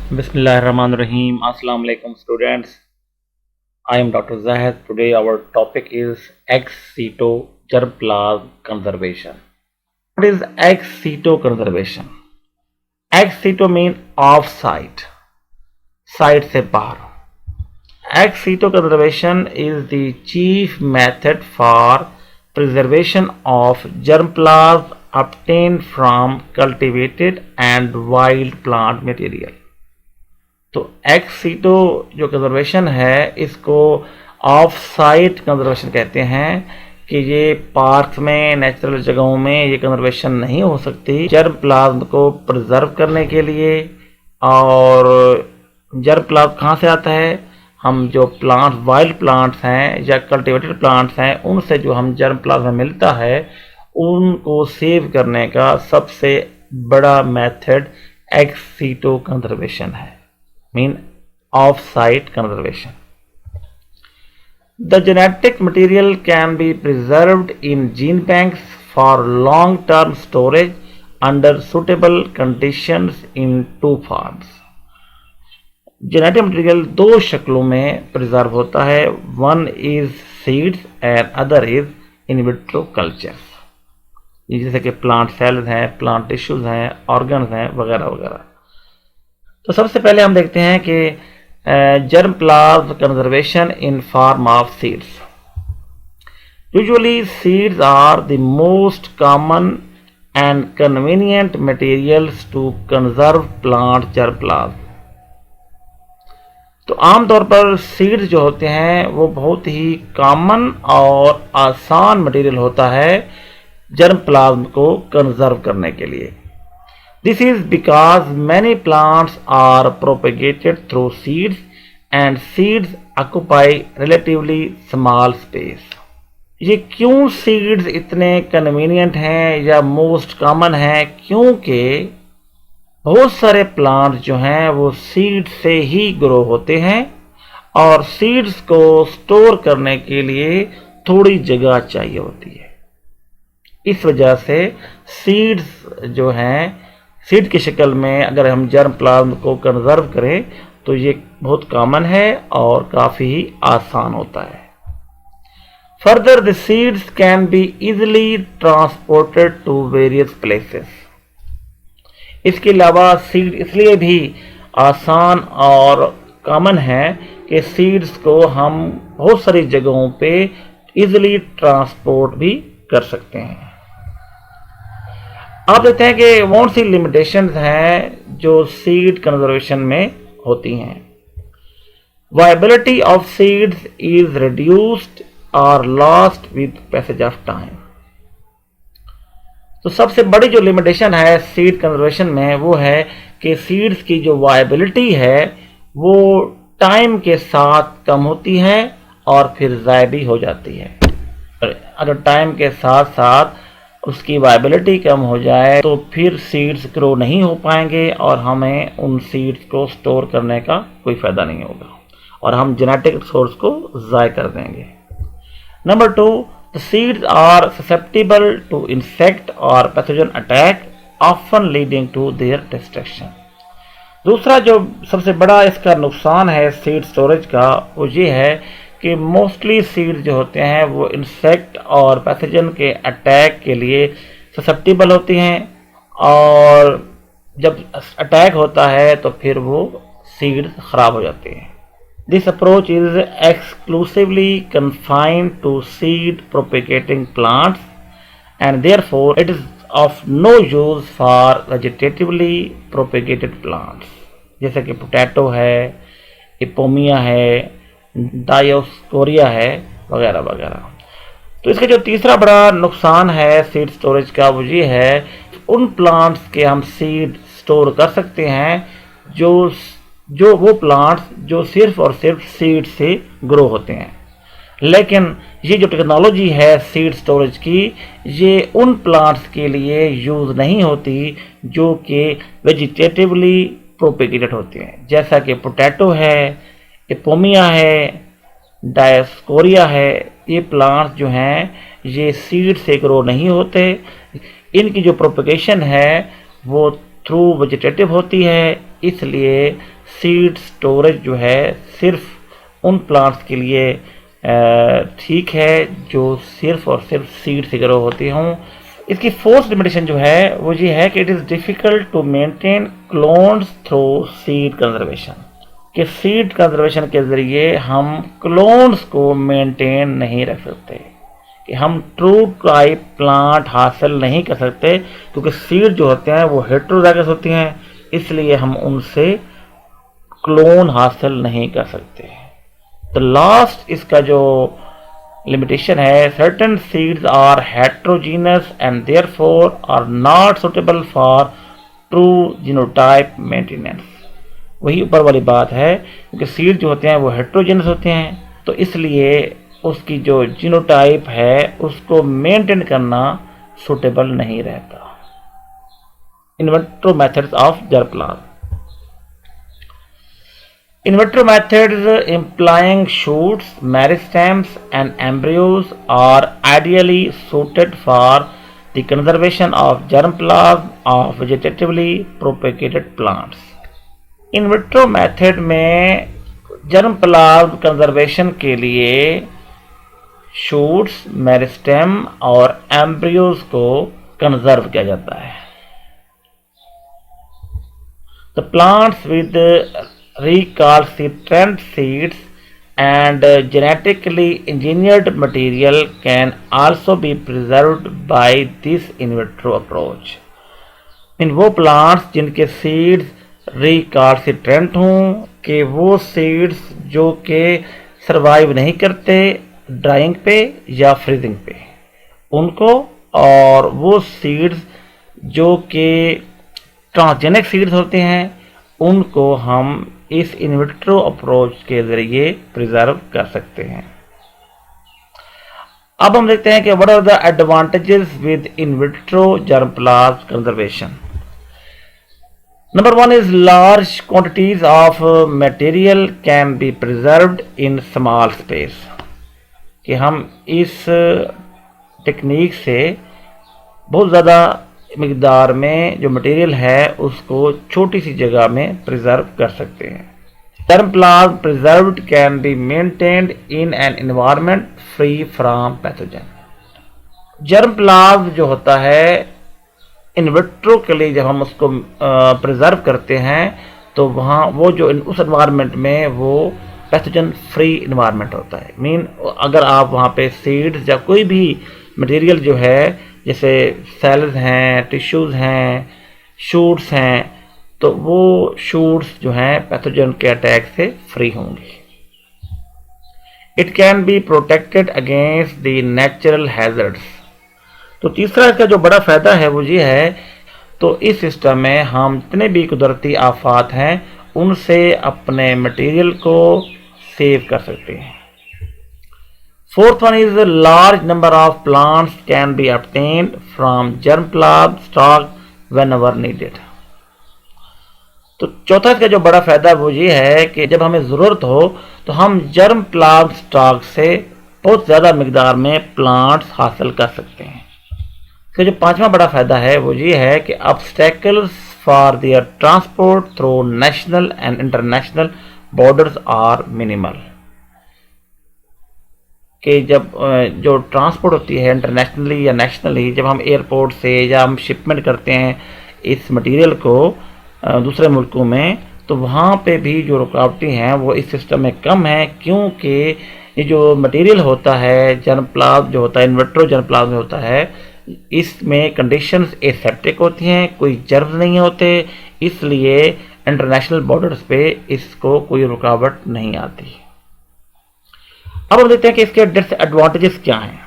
Bismillahirrahmanirrahim. Assalamu alaikum students. I am Dr. Zahid. Today our topic is ex situ germplasm conservation. What is ex situ conservation? Ex situ means off site, site से बाहर. Ex situ conservation is the chief method for preservation of germplasm obtained from cultivated and wild plant material. तो x सीटो जो conservation है इसको of site conservation कहते हैं कि ये पार्क में नेचुरल जगहों में ये कंजर्वेशन नहीं हो सकती जर्म प्लाज्म को प्रिजर्व करने के लिए। और जर्म प्लाज्म कहाँ से आता है? हम जो प्लांट्स वाइल्ड प्लांट्स हैं या कल्टिवेटेड प्लांट्स हैं उनसे जो हम जर्म प्लाज्म मिलता है उनको सेव करने का सबसे बड़ा मेथड एक्स सीटो कंजर्वेशन है, mean off-site conservation. The genetic material can be preserved in gene banks for long-term storage under suitable conditions in two forms. Genetic material दो शक्लों में प्रिजर्व होता है, one is seeds and other is in vitro cultures. जैसे कि plant cells हैं, plant tissues हैं, organs हैं वगैरह वगैरह। तो सबसे पहले हम देखते हैं कि germ plasm conservation in form of seeds. Usually seeds are the most common and convenient materials to conserve plant germ plasm. तो आमतौर पर सीड्स जो होते हैं वो बहुत ही कॉमन और आसान मटेरियल होता है जर्म प्लाज्म को कंजर्व करने के लिए। This is because many plants are propagated through seeds and seeds occupy relatively small space. ये क्यों सीड्स इतने कन्वीनियंट हैं या मोस्ट कॉमन हैं? क्योंकि बहुत सारे प्लांट्स जो हैं वो सीड से ही ग्रो होते हैं और सीड्स को स्टोर करने के लिए थोड़ी जगह चाहिए होती है। इस वजह से सीड्स जो हैं सीड की शक्ल में अगर हम जर्म प्लाज्म को कंजर्व करें तो ये बहुत कॉमन है और काफ़ी आसान होता है। Further the seeds can be easily transported to various places. इसके अलावा सीड इसलिए भी आसान और कॉमन है कि सीड्स को हम बहुत सारी जगहों पे इजीली ट्रांसपोर्ट भी कर सकते हैं। आप देखते हैं कि कौन सी लिमिटेशंस हैं जो सीड कंजर्वेशन में होती हैं। Viability of seeds is reduced और lost with passage of time. तो सबसे बड़ी जो लिमिटेशन है सीड कंजर्वेशन में वो है कि सीड्स की जो वायबिलिटी है वो टाइम के साथ कम होती है और फिर ज़ाय भी हो जाती है। अगर टाइम के साथ साथ उसकी वायबिलिटी कम हो जाए तो फिर सीड्स ग्रो नहीं हो पाएंगे और हमें उन सीड्स को स्टोर करने का कोई फ़ायदा नहीं होगा और हम जेनेटिक सोर्स को ज़ाय कर देंगे। Number 2, the seeds are susceptible to insect और pathogen attack often leading to their destruction. दूसरा जो सबसे बड़ा इसका नुकसान है सीड स्टोरेज का वो ये है कि मोस्टली सीड जो होते हैं वो इंसेक्ट और पैथोजन के अटैक के लिए ससेप्टिबल होती हैं और जब अटैक होता है तो फिर वो सीड ख़राब हो जाते हैं। This approach is exclusively confined to seed propagating plants and therefore it is of no use for vegetatively propagated plants जैसे कि पोटैटो है, इपोमिया है, डायोस्कोरिया है वगैरह वगैरह। तो इसका जो तीसरा बड़ा नुकसान है सीड स्टोरेज का वो ये है उन प्लांट्स के हम सीड स्टोर कर सकते हैं जो वो प्लांट्स जो सिर्फ और सिर्फ सीड से ग्रो होते हैं। लेकिन ये जो टेक्नोलॉजी है सीड स्टोरेज की ये उन प्लांट्स के लिए यूज़ नहीं होती जो कि वेजिटेटिवली प्रोपेगेटेड होते हैं जैसा कि पोटैटो है, इपोमिया है, डायोस्कोरिया है। ये प्लांट्स जो हैं ये सीड से ग्रो नहीं होते, इनकी जो प्रोपेगेशन है वो थ्रू वेजिटेटिव होती है, इसलिए सीड स्टोरेज जो है सिर्फ उन प्लांट्स के लिए ठीक है जो सिर्फ और सिर्फ सीड से ग्रो होती हों। इसकी फोर्थ लिमिटेशन जो है वो ये है कि it is difficult to maintain clones through seed conservation, कि सीड कंजर्वेशन के ज़रिए हम क्लोन्स को मेंटेन नहीं रख सकते, कि हम ट्रू टाइप प्लांट हासिल नहीं कर सकते, क्योंकि सीड जो होते हैं वो हेटेरोजाइगस होती हैं, इसलिए हम उनसे क्लोन हासिल नहीं कर सकते। तो लास्ट इसका जो लिमिटेशन है, certain seeds are heterogeneous and therefore are not suitable for true genotype maintenance. वही ऊपर वाली बात है, क्योंकि सीड जो होते हैं वो हेट्रोजीनस होते हैं, तो इसलिए उसकी जो जीनोटाइप है उसको मेंटेन करना सुटेबल नहीं रहता। In vitro methods of germplasm. In vitro methods implying shoots, meristems and embryos are ideally suited for the conservation of germplasm of vegetatively propagated plants. In vitro method में germplasm conservation के लिए shoots, meristem और embryos को conserve किया जाता है। The plants with recalcitrant seeds and genetically engineered material can also be preserved by this in vitro approach. इन वो plants जिनके सीड्स रिकाल्सिट्रेंट हों, कि वो सीड्स जो कि सर्वाइव नहीं करते ड्राइंग पे या फ्रीजिंग पे, उनको, और वो सीड्स जो कि ट्रांसजेनिक सीड्स होते हैं उनको हम इस इन विट्रो अप्रोच के जरिए प्रिजर्व कर सकते हैं। अब हम देखते हैं कि what are the advantages with in vitro germplasm conservation. Number 1 is large quantities of material can be preserved in small space, कि हम इस टेक्निक से बहुत ज़्यादा मिकदार में जो मटेरियल है उसको छोटी सी जगह में प्रिजर्व कर सकते हैं। Germplasm preserved can be maintained in an environment free from pathogen. Germplasm जो होता है इन विट्रो के लिए जब हम उसको प्रिजर्व करते हैं तो वहाँ वो जो उस एनवायरनमेंट में वो पैथोजन फ्री एनवायरनमेंट होता है। मीन अगर आप वहाँ पे सीड्स या कोई भी मटेरियल जो है जैसे सेल्स हैं, टिश्यूज़ हैं, शूट्स हैं, तो वो शूट्स जो हैं पैथोजन के अटैक से फ्री होंगे। It can be protected against the natural hazards. तो तीसरा इसका जो बड़ा फ़ायदा है वो ये है, तो इस सिस्टम में हम जितने भी कुदरती आफात हैं उनसे अपने मटेरियल को सेव कर सकते हैं। Fourth one is a large number of plants can be obtained from germplasm stock whenever needed. तो चौथा इसका जो बड़ा फायदा वो ये है कि जब हमें ज़रूरत हो तो हम जर्मप्लाज्म स्टॉक से बहुत ज़्यादा मिकदार में प्लांट्स हासिल कर सकते हैं। इसका जो पांचवा बड़ा फायदा है वो ये है कि obstacles for their transport through national and international borders are minimal, कि जब जो ट्रांसपोर्ट होती है इंटरनेशनली या नेशनली, जब हम एयरपोर्ट से या हम शिपमेंट करते हैं इस मटेरियल को दूसरे मुल्कों में, तो वहाँ पे भी जो रुकावटें हैं वो इस सिस्टम में कम है, क्योंकि ये जो मटेरियल होता है जर्मप्लाज्म जो होता है इन विट्रो जर्मप्लाज्म में होता है, इसमें कंडीशंस एसेप्टिक होती हैं, कोई जर्म्स नहीं होते, इसलिए इंटरनेशनल बॉर्डर्स पे इसको कोई रुकावट नहीं आती। अब हम देखते हैं कि इसके डिसएडवांटेजेस क्या हैं।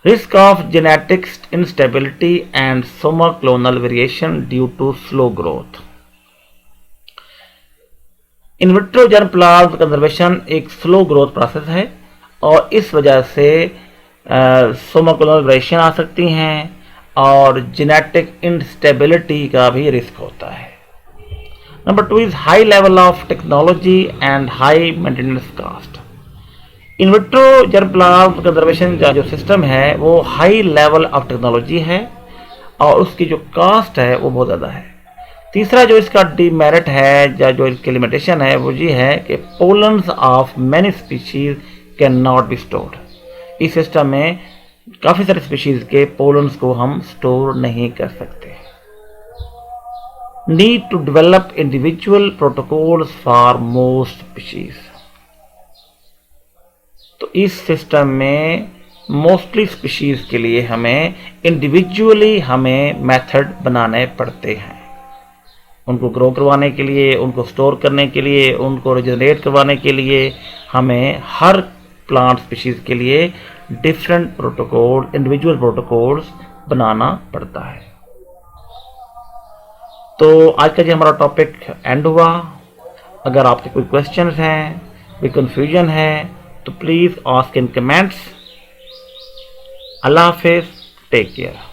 Risk of genetic instability and somaclonal variation due to slow growth. In vitro germplasm conservation एक स्लो ग्रोथ प्रोसेस है और इस वजह से सोमोक्लोनल वेरिएशन आ सकती हैं और जेनेटिक इंस्टेबिलिटी का भी रिस्क होता है। Number 2 is high level of technology and high maintenance cost. In vitro germplasm conservation का जो सिस्टम है वो हाई लेवल ऑफ टेक्नोलॉजी है और उसकी जो कॉस्ट है वो बहुत ज़्यादा है। तीसरा जो इसका डीमेरिट है या जो इसकी लिमिटेशन है वो ये है कि pollens of many species can not be stored. इस सिस्टम में काफ़ी सारे स्पीशीज के पोलन्स को हम स्टोर नहीं कर सकते। Need to develop individual protocols for most species. तो इस सिस्टम में मोस्टली स्पीशीज के लिए हमें इंडिविजुअली मेथड बनाने पड़ते हैं। उनको ग्रो करवाने के लिए, उनको स्टोर करने के लिए, उनको रिजनरेट करवाने के लिए हमें हर प्लांट स्पीशीज के लिए डिफरेंट प्रोटोकॉल, इंडिविजुअल प्रोटोकॉल्स बनाना पड़ता है। तो आज का जो हमारा टॉपिक एंड हुआ। अगर आपके कोई क्वेश्चंस हैं, कोई कंफ्यूजन है तो प्लीज़ आस्क इन कमेंट्स। अल्लाह हाफिज़, टेक केयर।